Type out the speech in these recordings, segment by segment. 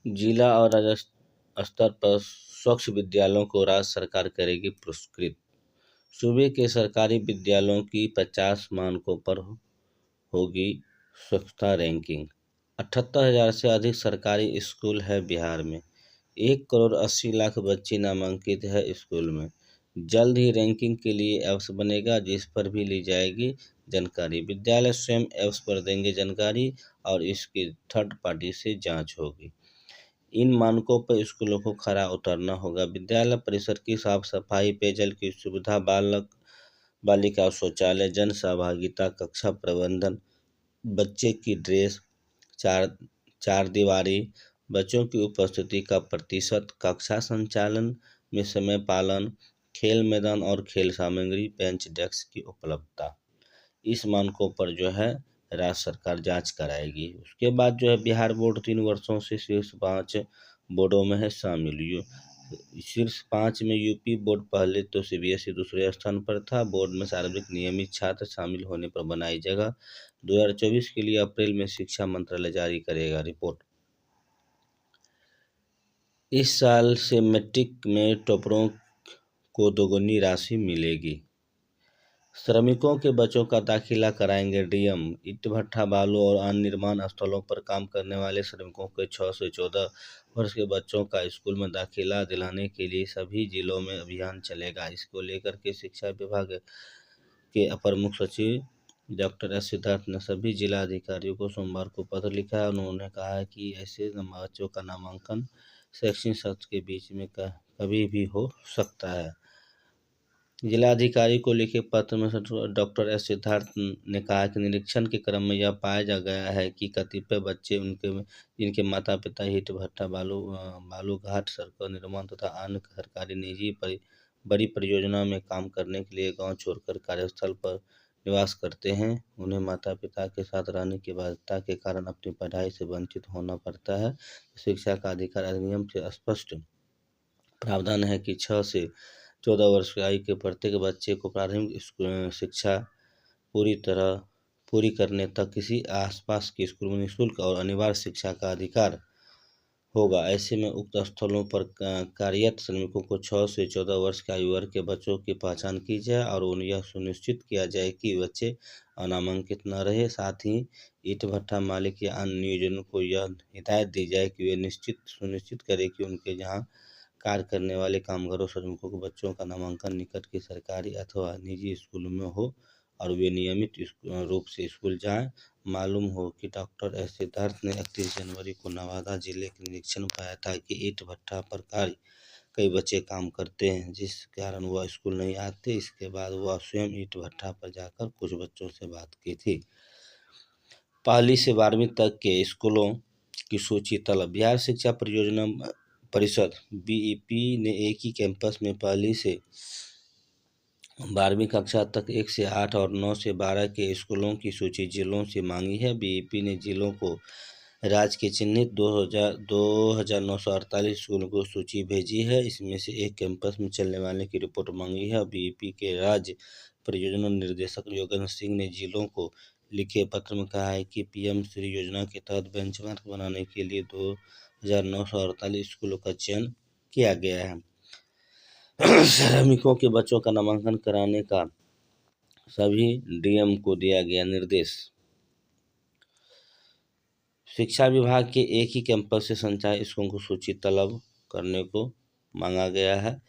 जिला और राज्य स्तर पर स्वच्छ विद्यालयों को राज्य सरकार करेगी पुरस्कृत। सूबे के सरकारी विद्यालयों की 50 मानकों पर होगी स्वच्छता रैंकिंग। 78,000 से अधिक सरकारी स्कूल है बिहार में। 1,80,00,000 बच्चे नामांकित है स्कूल में। जल्द ही रैंकिंग के लिए ऐप्स बनेगा जिस पर भी ली जाएगी जानकारी। विद्यालय स्वयं ऐप्स पर देंगे जानकारी और इसकी थर्ड पार्टी से जांच होगी। इन मानकों पर स्कूलों को खरा उतरना होगा। विद्यालय परिसर की साफ सफाई, पेयजल की सुविधा, बालक बालिका शौचालय, जन सहभागिता, कक्षा प्रबंधन, बच्चे की ड्रेस, चार चार दीवारी, बच्चों की उपस्थिति का प्रतिशत, कक्षा संचालन में समय पालन, खेल मैदान और खेल सामग्री, बेंच डेस्क की उपलब्धता, इस मानकों पर जो है राज्य सरकार जांच कराएगी। उसके बाद जो है बिहार बोर्ड 3 वर्षों से शीर्ष 5 बोर्डों में है शामिल। शीर्ष 5 में यूपी बोर्ड पहले तो सीबीएसई दूसरे स्थान पर था। बोर्ड में सार्वजनिक नियमित छात्र शामिल होने पर बनाई जगह। 2024 के लिए अप्रैल में शिक्षा मंत्रालय जारी करेगा रिपोर्ट। इस साल से मैट्रिक में टॉपरों को दोगुनी राशि मिलेगी। श्रमिकों के बच्चों का दाखिला कराएंगे डीएम। ईंट भट्ठा, बालू और अन्य निर्माण स्थलों पर काम करने वाले श्रमिकों के 6 से 14 वर्ष के बच्चों का स्कूल में दाखिला दिलाने के लिए सभी जिलों में अभियान चलेगा। इसको लेकर के शिक्षा विभाग के अपर मुख्य सचिव डॉक्टर एस सिद्धार्थ ने सभी जिला अधिकारियों को सोमवार को पत्र लिखा है। उन्होंने कहा है कि ऐसे बच्चों का नामांकन शैक्षणिक सत्र के बीच में कभी भी हो सकता है। जिलाधिकारी को लिखे पत्र में डॉक्टर एस सिद्धार्थ ने कहा कि निरीक्षण के क्रम में यह पाया गया है कि कतिपय बच्चे जिनके माता पिता ईंट भट्ठा, बालू घाट, सड़क निर्माण तथा अन्य सरकारी निजी बड़ी परियोजना में काम करने के लिए गांव छोड़कर कार्यस्थल पर निवास करते हैं, उन्हें माता पिता के साथ रहने की बाध्यता के कारण अपनी पढ़ाई से वंचित होना पड़ता है। शिक्षा का अधिकार अधिनियम से स्पष्ट प्रावधान है कि 6 से 14 वर्ष की आयु के प्रत्येक बच्चे को प्राथमिक शिक्षा पूरी करने तक किसी आसपास के स्कूल में निःशुल्क और अनिवार्य शिक्षा का अधिकार होगा। ऐसे में उक्त स्थलों पर कार्यरत श्रमिकों को 6 से 14 वर्ष की आयु वर्ग के बच्चों की पहचान की जाए और उन्हें यह सुनिश्चित किया जाए कि बच्चे अनामांकित न रहे। साथ ही ईंट भट्ठा मालिक या अन्य नियोजनों को यह हिदायत दी जाए कि वे सुनिश्चित करें कि उनके जहाँ कार्य करने वाले कामगारों श्रमिकों के बच्चों का नामांकन निकट के सरकारी अथवा निजी स्कूलों में हो और वे नियमित रूप से स्कूल जाएं। मालूम हो कि डॉक्टर एस सिद्धार्थ ने 31 जनवरी को नवादा जिले के निरीक्षण पाया था कि ईंट भट्ठा पर कार्य कई बच्चे काम करते हैं, जिस कारण वह स्कूल नहीं आते। इसके बाद वह स्वयं ईंट भट्ठा पर जाकर कुछ बच्चों से बात की थी। 1ली से 12वीं तक के स्कूलों की सूची तलब। बिहार शिक्षा परियोजना परिषद बीईपी ने एक ही कैंपस में 1ली से 12वीं कक्षा तक 1 से 8 और 9 से 12 के स्कूलों की सूची जिलों से मांगी है। बीईपी ने जिलों को राज्य के चिन्हित 2,948 स्कूलों को सूची भेजी है। इसमें से एक कैंपस में चलने वाले की रिपोर्ट मांगी है। बीईपी के राज्य परियोजना निर्देशक योगेंद्र सिंह ने जिलों को लिखे पत्र में कहा है कि पीएम श्री योजना के तहत बेंचमार्क बनाने के लिए 2,948 स्कूलों का चयन किया गया है। श्रमिकों के बच्चों का नामांकन कराने का सभी डीएम को दिया गया निर्देश। शिक्षा विभाग के एक ही कैंपस से संचालित स्कूलों को सूची तलब करने को मांगा गया है।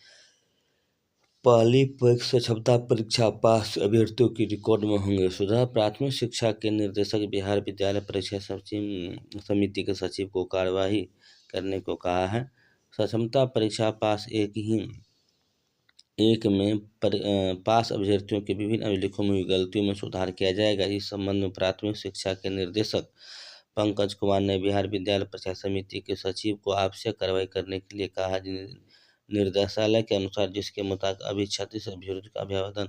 1ली परीक्षा क्षमता परीक्षा पास अभ्यर्थियों की रिकॉर्ड में होंगे सुधार। प्राथमिक शिक्षा के निदेशक बिहार विद्यालय परीक्षा समिति के सचिव को कार्यवाही करने को कहा है। क्षमता परीक्षा पास एक में पास अभ्यर्थियों के विभिन्न अभिलेखों में हुई गलतियों में सुधार किया जाएगा। इस संबंध में प्राथमिक शिक्षा के निर्देशक पंकज कुमार ने बिहार विद्यालय परीक्षा समिति के सचिव को आवश्यक कार्रवाई करने के लिए कहा। निर्देशालय के अनुसार जिसके मुताबिक अभी 36 अभ्यर्थियों का अभिवादन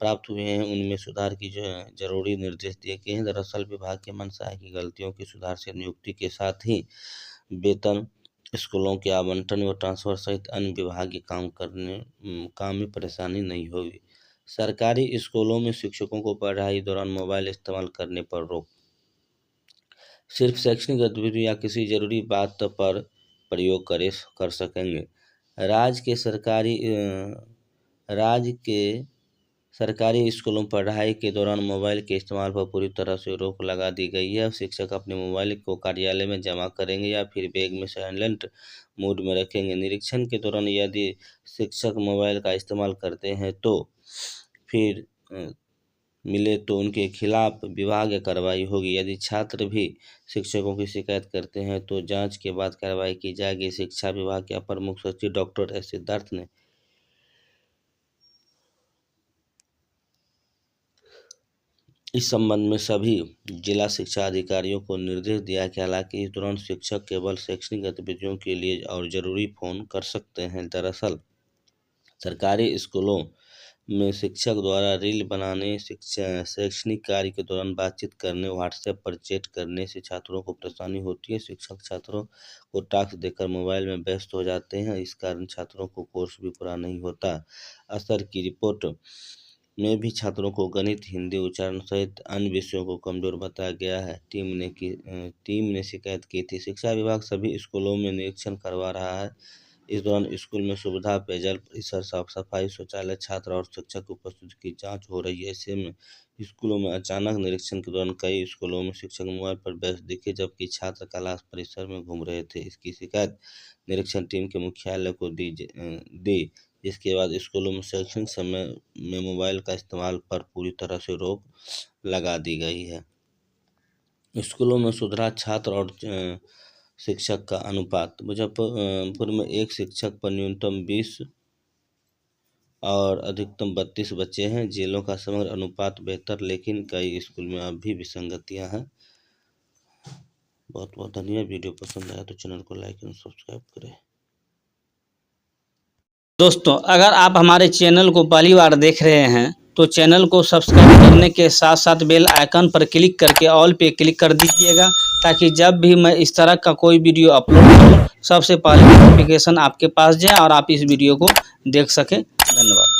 प्राप्त हुए हैं, उनमें सुधार की जरूरी निर्देश दिए गए हैं। दरअसल विभाग की मंशा है कि गलतियों के सुधार से नियुक्ति के साथ ही वेतन, स्कूलों के आवंटन व ट्रांसफर सहित अन्य विभागीय काम में परेशानी नहीं होगी। सरकारी स्कूलों में शिक्षकों को पढ़ाई दौरान मोबाइल इस्तेमाल करने पर रोक। सिर्फ शैक्षणिक गतिविधि या किसी जरूरी बात पर प्रयोग कर सकेंगे। राज्य के सरकारी स्कूलों में पढ़ाई के दौरान मोबाइल के इस्तेमाल पर पूरी तरह से रोक लगा दी गई है। शिक्षक अपने मोबाइल को कार्यालय में जमा करेंगे या फिर बैग में साइलेंट मोड में रखेंगे। निरीक्षण के दौरान यदि शिक्षक मोबाइल का इस्तेमाल करते हैं तो फिर मिले तो उनके खिलाफ विभागीय कार्रवाई होगी। यदि छात्र भी शिक्षकों की शिकायत करते हैं तो जांच के बाद कार्रवाई की जाएगी। शिक्षा विभाग के अपर मुख्य सचिव डॉक्टर एस सिद्धार्थ ने इस संबंध में सभी जिला शिक्षा अधिकारियों को निर्देश दिया कि हालांकि इस दौरान शिक्षक केवल शैक्षणिक गतिविधियों के लिए और जरूरी फोन कर सकते हैं। दरअसल सरकारी स्कूलों में शिक्षक द्वारा रील बनाने, शैक्षणिक कार्य के दौरान बातचीत करने, व्हाट्सएप पर चैट करने से छात्रों को परेशानी होती है। शिक्षक छात्रों को टास्क देकर मोबाइल में व्यस्त हो जाते हैं। इस कारण छात्रों को कोर्स भी पूरा नहीं होता। असर की रिपोर्ट में भी छात्रों को गणित, हिंदी, उच्चारण सहित अन्य विषयों को कमजोर बताया गया है। टीम ने शिकायत की थी। शिक्षा विभाग सभी स्कूलों में निरीक्षण करवा रहा है। इस दौरान स्कूल में सुविधा, पेयजल, परिसर, साफ सफाई, शौचालय, छात्र और शिक्षक की उपस्थिति की जांच हो रही है। ऐसे में स्कूलों में अचानक निरीक्षण के दौरान कई स्कूलों में शिक्षक मोबाइल पर व्यस्त दिखे जबकि छात्र क्लास परिसर में घूम रहे थे। इसकी शिकायत निरीक्षण टीम के मुख्यालय को दी, जिसके बाद स्कूलों में शैक्षणिक समय में मोबाइल का इस्तेमाल पर पूरी तरह से रोक लगा दी गई है। स्कूलों में सुधरा छात्र और शिक्षक का अनुपात। मुजफ्फरपुर में एक शिक्षक पर न्यूनतम 20 और अधिकतम 32 बच्चे हैं। जिलों का समग्र अनुपात बेहतर, लेकिन कई स्कूल में अब भी विसंगतियां हैं। बहुत बहुत धन्यवाद। वीडियो पसंद आया तो चैनल को लाइक एंड सब्सक्राइब करें। दोस्तों, अगर आप हमारे चैनल को पहली बार देख रहे हैं तो चैनल को सब्सक्राइब करने के साथ साथ बेल आइकन पर क्लिक करके ऑल पे क्लिक कर दीजिएगा, ताकि जब भी मैं इस तरह का कोई वीडियो अपलोड करूं सबसे पहले नोटिफिकेशन आपके पास जाए और आप इस वीडियो को देख सकें। धन्यवाद।